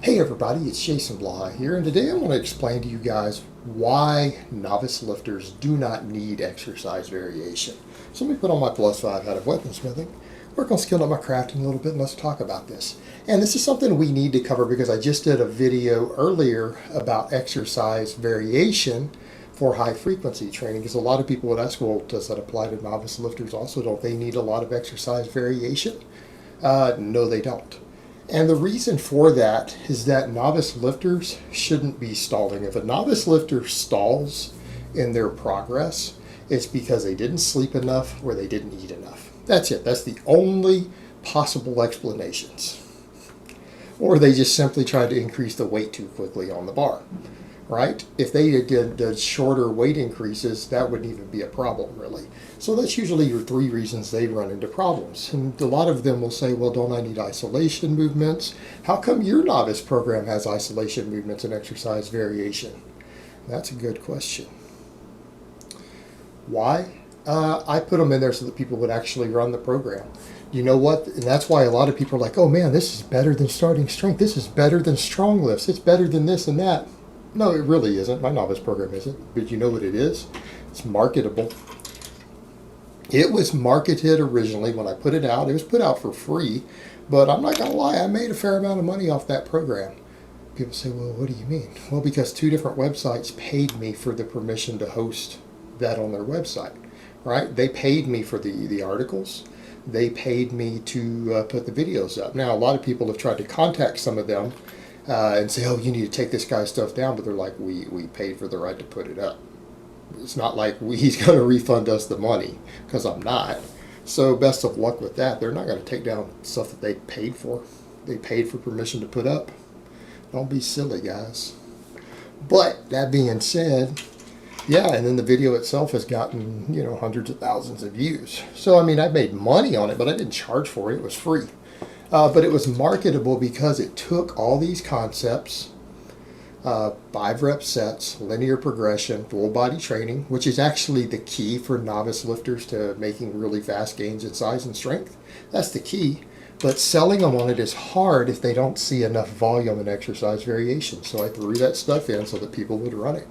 Hey everybody, it's Jason Blah here, and today I want to explain to you guys why novice lifters do not need exercise variation. So let me put on my +5 hat of weaponsmithing, work on skilling up my crafting a little bit, and let's talk about this. And this is something we need to cover because I just did a video earlier about exercise variation for high frequency training, because a lot of people would ask, well, does that apply to novice lifters also? Don't they need a lot of exercise variation? No, they don't. And the reason for that is that novice lifters shouldn't be stalling. If a novice lifter stalls in their progress, it's because they didn't sleep enough or they didn't eat enough. That's it. That's the only possible explanations. Or they just simply tried to increase the weight too quickly on the bar, right? If they did the shorter weight increases, that wouldn't even be a problem, really. So that's usually your three reasons they run into problems. And a lot of them will say, well, don't I need isolation movements? How come your novice program has isolation movements and exercise variation? That's a good question. Why? I put them in there so that people would actually run the program. You know what? And that's why a lot of people are like, oh man, this is better than starting strength. This is better than strong lifts. It's better than this and that. No, it really isn't. My novice program isn't. But you know what it is? It's marketable. It was marketed originally when I put it out. It was put out for free. But I'm not going to lie, I made a fair amount of money off that program. People say, well, what do you mean? Well, because two different websites paid me for the permission to host that on their website. Right? They paid me for the articles. They paid me to put the videos up. Now, a lot of people have tried to contact some of them and say, oh, you need to take this guy's stuff down. But they're like, we paid for the right to put it up. It's not like he's going to refund us the money, because I'm not. So best of luck with that. They're not going to take down stuff that they paid for. They paid for permission to put up. Don't be silly, guys. But that being said, yeah, and then the video itself has gotten, hundreds of thousands of views. So, I mean, I made money on it, but I didn't charge for it. It was free. But it was marketable because it took all these concepts, 5-rep sets, linear progression, full body training, which is actually the key for novice lifters to making really fast gains in size and strength. That's the key. But selling them on it is hard if they don't see enough volume and exercise variation. So I threw that stuff in so that people would run it.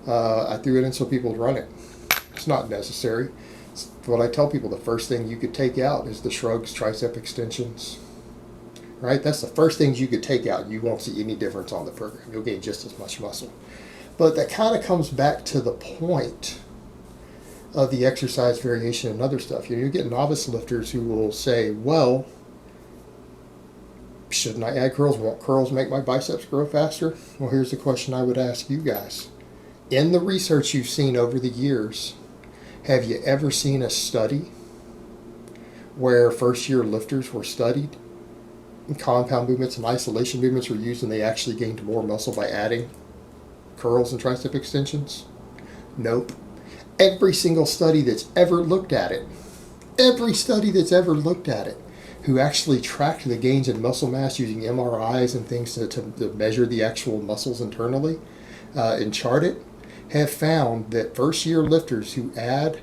I threw it in so people would run it. It's not necessary. What I tell people, the first thing you could take out is the shrugs, tricep extensions. Right? That's the first things you could take out. You won't see any difference on the program. You'll gain just as much muscle. But that kind of comes back to the point of the exercise variation and other stuff. You get novice lifters who will say, well, shouldn't I add curls? Won't curls make my biceps grow faster? Well, here's the question I would ask you guys. In the research you've seen over the years, have you ever seen a study where first-year lifters were studied and compound movements and isolation movements were used and they actually gained more muscle by adding curls and tricep extensions? Nope. Every single study that's ever looked at it, who actually tracked the gains in muscle mass using MRIs and things to measure the actual muscles internally and chart it, have found that first-year lifters who add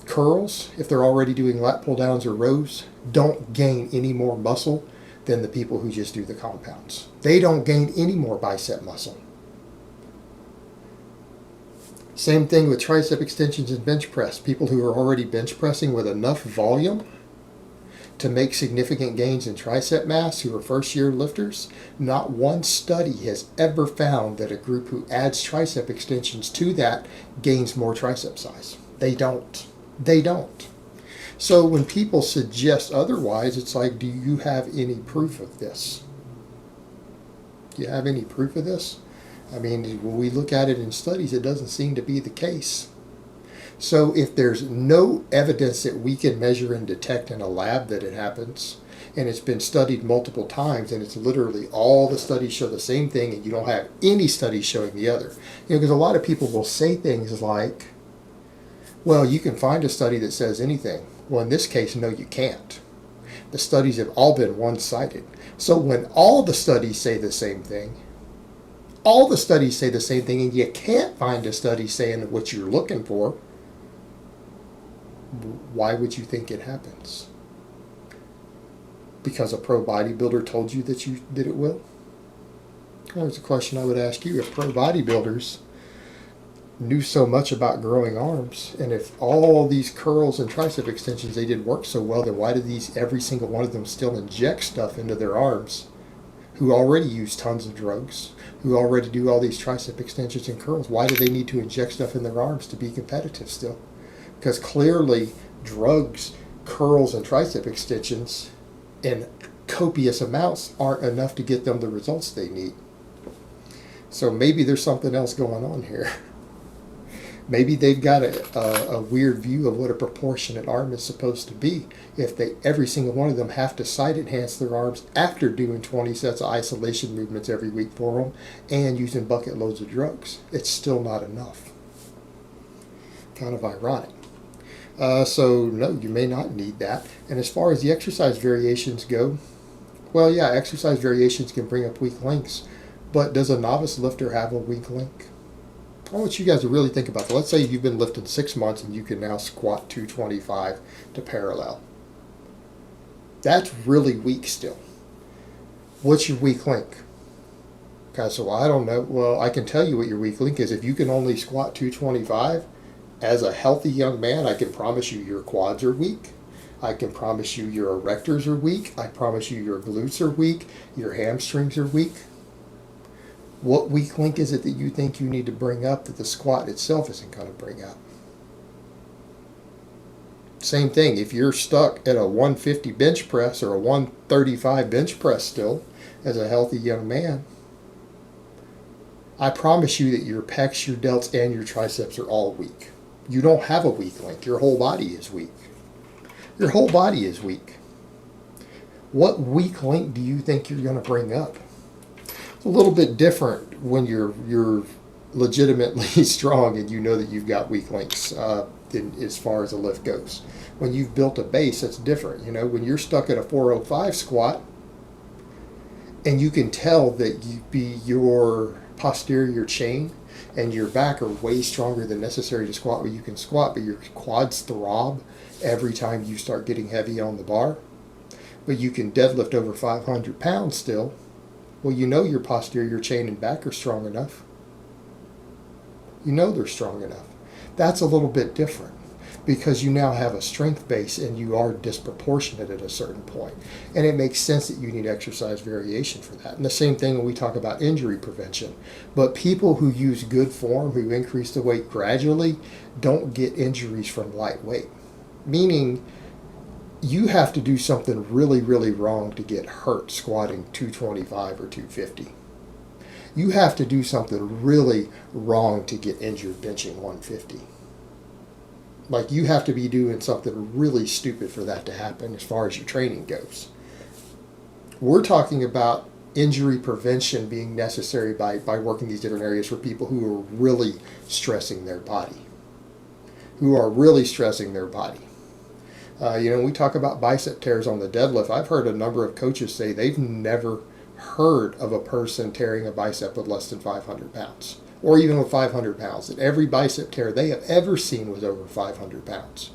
curls, if they're already doing lat pull-downs or rows, don't gain any more muscle than the people who just do the compounds. They don't gain any more bicep muscle. Same thing with tricep extensions and bench press. People who are already bench pressing with enough volume to make significant gains in tricep mass, who are first-year lifters, not one study has ever found that a group who adds tricep extensions to that gains more tricep size. They don't. So when people suggest otherwise, it's like, do you have any proof of this? Do you have any proof of this? I mean, when we look at it in studies, it doesn't seem to be the case. So if there's no evidence that we can measure and detect in a lab that it happens, and it's been studied multiple times, and it's literally all the studies show the same thing, and you don't have any studies showing the other. Because a lot of people will say things like, well, you can find a study that says anything. Well, in this case, no, you can't. The studies have all been one-sided. So when all the studies say the same thing, and you can't find a study saying what you're looking for, why would you think it happens? Because a pro bodybuilder told you that it will? There's a question I would ask you. If pro bodybuilders knew so much about growing arms, and if all these curls and tricep extensions they did work so well, then why did every single one of them still inject stuff into their arms, who already use tons of drugs, who already do all these tricep extensions and curls? Why do they need to inject stuff in their arms to be competitive still? Because clearly drugs, curls, and tricep extensions in copious amounts aren't enough to get them the results they need. So maybe there's something else going on here. Maybe they've got a weird view of what a proportionate arm is supposed to be. If every single one of them have to side enhance their arms after doing 20 sets of isolation movements every week for them and using bucket loads of drugs, it's still not enough. Kind of ironic. So no, you may not need that. And as far as the exercise variations go, well, yeah, exercise variations can bring up weak links, but does a novice lifter have a weak link? I want you guys to really think about that. Let's say you've been lifting 6 months and you can now squat 225 to parallel. That's really weak still. What's your weak link? Okay, so I don't know. Well, I can tell you what your weak link is. If you can only squat 225, as a healthy young man, I can promise you your quads are weak. I can promise you your erectors are weak. I promise you your glutes are weak. Your hamstrings are weak. What weak link is it that you think you need to bring up that the squat itself isn't going to bring up? Same thing, if you're stuck at a 150 bench press or a 135 bench press still as a healthy young man, I promise you that your pecs, your delts, and your triceps are all weak. You don't have a weak link. Your whole body is weak. Your whole body is weak. What weak link do you think you're going to bring up? It's a little bit different when you're legitimately strong and you know that you've got weak links as far as a lift goes. When you've built a base, that's different. You know, when you're stuck at a 405 squat and you can tell that your posterior chain and your back are way stronger than necessary to squat where you can squat, but your quads throb every time you start getting heavy on the bar, but you can deadlift over 500 pounds still. Well, you know your posterior chain and back are strong enough. You know they're strong enough. That's a little bit different because you now have a strength base and you are disproportionate at a certain point. And it makes sense that you need exercise variation for that. And the same thing when we talk about injury prevention. But people who use good form, who increase the weight gradually, don't get injuries from light weight. Meaning, you have to do something really, really wrong to get hurt squatting 225 or 250. You have to do something really wrong to get injured benching 150. Like, you have to be doing something really stupid for that to happen as far as your training goes. We're talking about injury prevention being necessary by working these different areas for people who are really stressing their body. When we talk about bicep tears on the deadlift, I've heard a number of coaches say they've never heard of a person tearing a bicep with less than 500 pounds, or even with 500 pounds. That every bicep tear they have ever seen was over 500 pounds.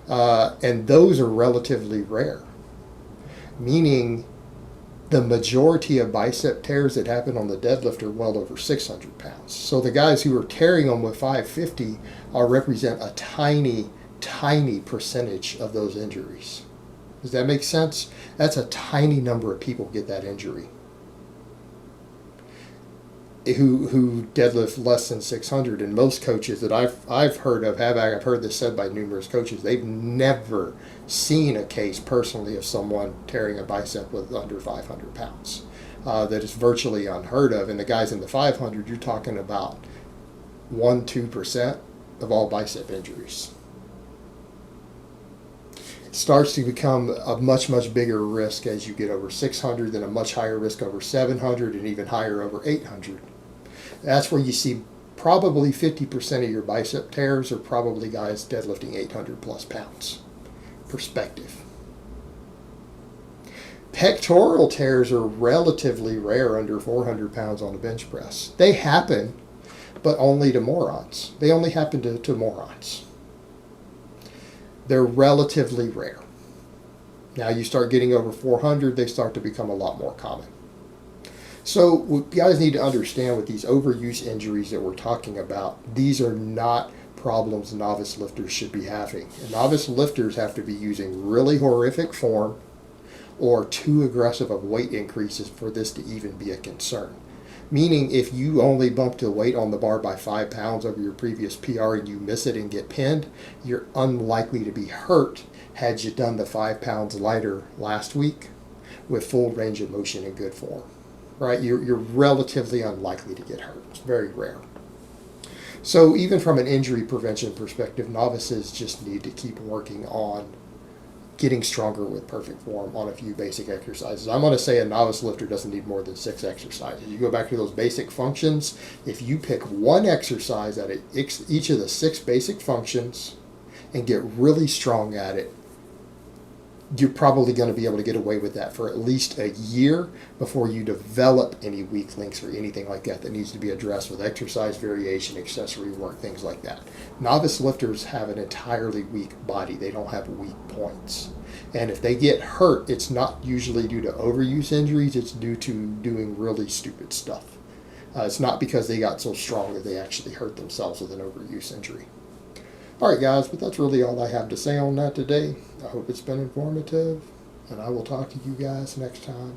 And those are relatively rare, meaning the majority of bicep tears that happen on the deadlift are well over 600 pounds. So the guys who are tearing them with 550 represent a tiny percentage of those injuries. Does that make sense? That's a tiny number of people get that injury who deadlift less than 600. And most coaches that I've heard of I've heard this said by numerous coaches, they've never seen a case personally of someone tearing a bicep with under 500 pounds. That is virtually unheard of. And the guys in the 500, you're talking about 1-2% of all bicep injuries. It starts to become a much, much bigger risk as you get over 600, then a much higher risk over 700, and even higher over 800. That's where you see probably 50% of your bicep tears are probably guys deadlifting 800 plus pounds. Perspective. Pectoral tears are relatively rare under 400 pounds on a bench press. They happen, but only to morons. They only happen to morons. They're relatively rare. Now you start getting over 400, they start to become a lot more common. So what you guys need to understand with these overuse injuries that we're talking about, these are not problems novice lifters should be having. And novice lifters have to be using really horrific form or too aggressive of weight increases for this to even be a concern. Meaning, if you only bump the weight on the bar by 5 pounds over your previous PR and you miss it and get pinned, you're unlikely to be hurt had you done the 5 pounds lighter last week with full range of motion and good form. Right? You're relatively unlikely to get hurt. It's very rare. So even from an injury prevention perspective, novices just need to keep working on getting stronger with perfect form on a few basic exercises. I'm going to say a novice lifter doesn't need more than 6 exercises. You go back to those basic functions. If you pick one exercise at each of the 6 basic functions and get really strong at it, you're probably going to be able to get away with that for at least a year before you develop any weak links or anything like that needs to be addressed with exercise variation, accessory work, things like that. Novice lifters have an entirely weak body. They don't have weak points. And if they get hurt, it's not usually due to overuse injuries. It's due to doing really stupid stuff. It's not because they got so strong that they actually hurt themselves with an overuse injury. All right, guys, but that's really all I have to say on that today. I hope it's been informative, and I will talk to you guys next time.